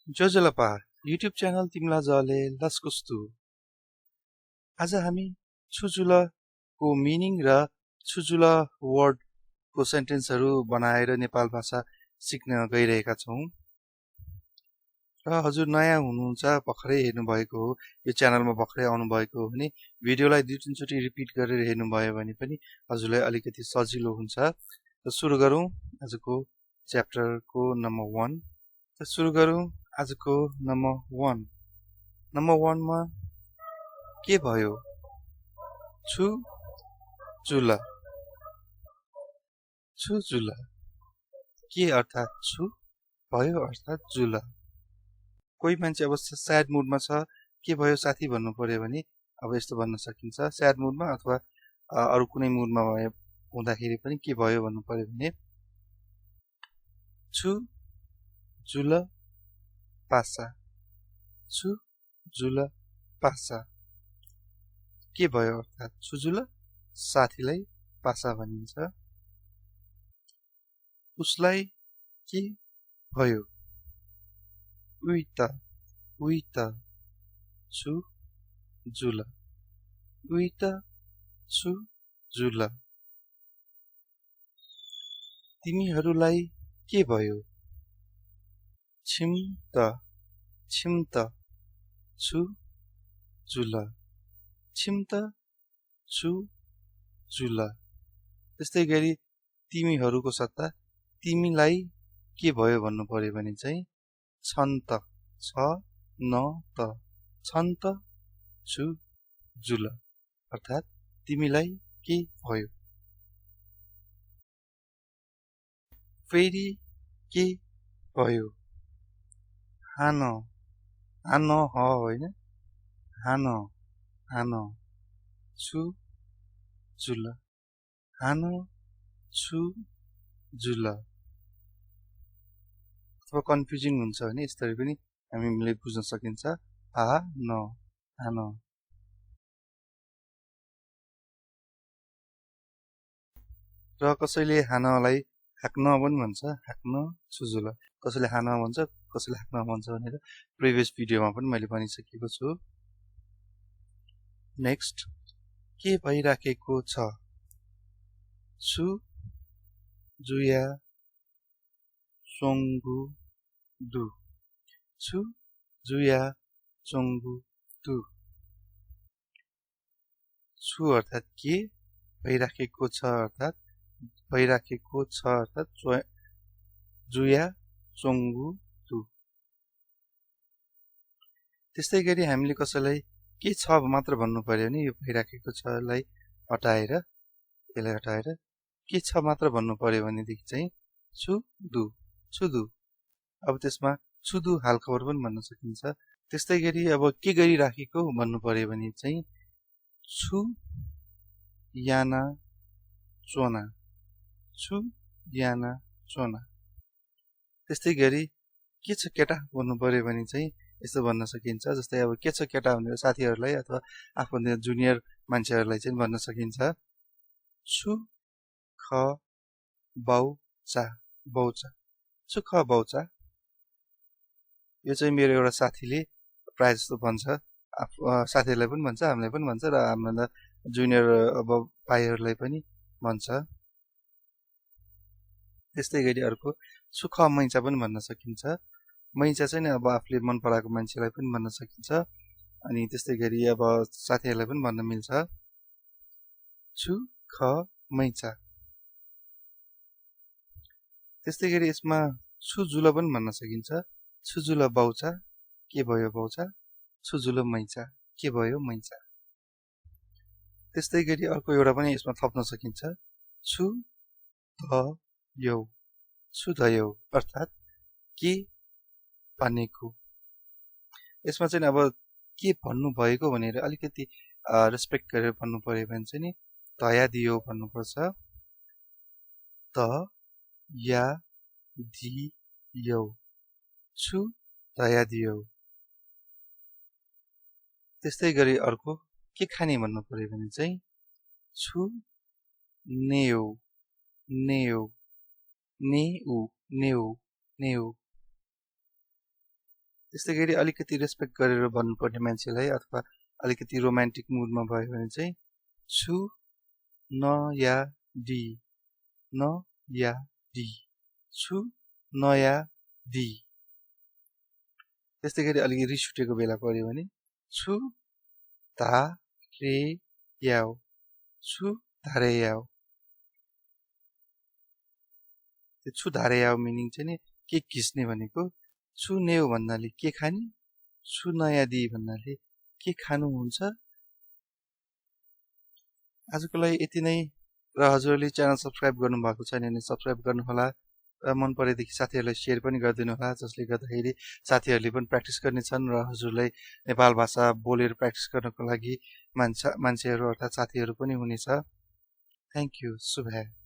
जोजलपा YouTube channel तिमीला जले लस्कुस्तु। आज हामी छुजुलको मिनिङ र छुजुल वर्डको सेन्टेन्सहरू बनाएर नेपाल भाषा सिक्न गइरहेका छौं। र हजुर नयाँ हुनुहुन्छ, भर्खरै हेर्नुभएको हो, यो च्यानलमा भर्खरै आउनुभएको हो भने भिडियोलाई 2-3 चोटि रिपिट गरेर हेर्नुभयो भने पनि हजुरलाई अलिकति सजिलो हुन्छ। त सुरु गरौँ आजको च्याप्टरको नम्बर 1। त सुरु गरौँ आजको नम्बर 1। नम्बर 1 मा के भयो? छुजुल। छुजुल के अर्थात छु भयो अर्थात जुल। कोही मान्छे अब स्याड मुडमा छ, के भयो साथी भन्नु पर्यो भने अब यस्तो भन्न सकिन्छ। स्याड मुडमा अथवा अरु कुनै मुडमा हुँदाखेरि पनि के भयो भन्नु पर्यो भने छुजुल पासा। छुजुल पासा के भयो अर्थात छुजुल साथीलाई पासा भनिन्छ। उसलाई के भयो? उइत छुजुल। उइत छुजुल। तिमीहरूलाई के भयो? छिम्त छुजुल। छिम्त छुजुल। त्यस्तै गरी तिमीहरूको सट्टा तिमीलाई के भयो भन्नु पर्यो भने चाहिँ छन्त छन्त छुजुल अर्थात तिमीलाई के भयो। फेरि के भयो? हान होइन, हान छुजुल। हान छुजुल। अथवा कन्फ्युजिङ हुन्छ भने यसरी पनि हामीले बुझ्न सकिन्छ। हान। र कसैले हानलाई हाक्न पनि भन्छ, हाक्न छुजुल। कसैले हान भन्छ, कसैले हाक्न भन्छ भनेर प्रिभियस भिडियोमा पनि मैले भनिसकेको छु। नेक्स्ट, के भइराखेको छ? जुया चोङ्गु दु। जुया चोङ्गु दु। छु अर्थात के, भइराखेको छ अर्थात जुया चोङ्गु दु। त्यस्तै गरी हामीले कसैलाई के छ मात्र भन्नु पर्यो भने यो भइराखेको छ लाई हटाएर, यसलाई हटाएर के छ मात्र भन्नु पर्यो भनेदेखि चाहिँ छुदु। अब त्यसमा छुदु हालखबर पनि भन्न सकिन्छ। त्यस्तै गरी अब के गरिराखेको भन्नु पर्यो भने चाहिँ छु याना चोना। छु याना चोना। त्यस्तै गरी के छ केटा भन्नु पर्यो भने चाहिँ यस्तो भन्न सकिन्छ। जस्तै अब के छ केटा भनेर साथीहरूलाई अथवा आफ्नो जुनियर मान्छेहरूलाई चाहिँ भन्न सकिन्छ। छु ख बाउचा। छु ख बाउचा। यो चाहिँ मेरो एउटा साथीले प्राय जस्तो भन्छ, साथीहरूलाई पनि भन्छ, हामीलाई पनि भन्छ र हाम्रो जुनियर अब भाइहरूलाई पनि भन्छ। त्यस्तै गरी अर्को सुख मैचा पनि भन्न सकिन्छ। मैचा चाहिँ अब आफूले मन पराएको मान्छेलाई पनि भन्न सकिन्छ। अनि त्यस्तै गरी अब साथीहरूलाई पनि भन्न मिल्छ। छु ख मैचा। त्यस्तै गरी यसमा छुजुल पनि भन्न सकिन्छ। छुजुल बाउचा, के भयो बाउचा। छुजुल मैचा, के भयो मैचा। त्यस्तै गरी अर्को एउटा पनि यसमा थप्न सकिन्छ। छुधयौ अर्थात के भनेको। यसमा चाहिँ अब के भन्नु भएको भनेर अलिकति रेस्पेक्ट गरेर भन्नु पर्यो भने चाहिँ नि दया दियो भन्नुपर्छ। दया दियो। छु दया दियो। त्यस्तै गरी अर्को के खाने भन्नु पर्यो भने चाहिँ छु नेउ। त्यस्तै गरी अलिकति रेस्पेक्ट गरेर भन्नुपर्ने मान्छेलाई अथवा अलिकति रोमान्टिक मुडमा भयो भने चाहिँ छु न या डी, न या डी, छु न या दी। त्यस्तै गरी अलिकति रिस उठेको बेला पर्यो भने छु धा रे याओ, छु धारे याओ। त्यो छु धारे याओ मिनिङ चाहिँ नि के घिस्ने भनेको, छु नेउ भन्नाले के खाने, छु नयाँ दी भन्नाले के खानुहुन्छ। आजको लागि यति नै, र हजुरहरूले च्यानल सब्सक्राइब गर्नुभएको छैन भने सब्सक्राइब गर्नुहोला, र मन परेदेखि साथीहरूलाई सेयर पनि गरिदिनु होला, जसले गर्दाखेरि साथीहरूले पनि प्र्याक्टिस गर्नेछन् र हजुरलाई नेपाल भाषा बोलेर प्र्याक्टिस गर्नको लागि मान्छेहरू अर्थात् साथीहरू पनि हुनेछ। थ्याङ्क यू, शुभ।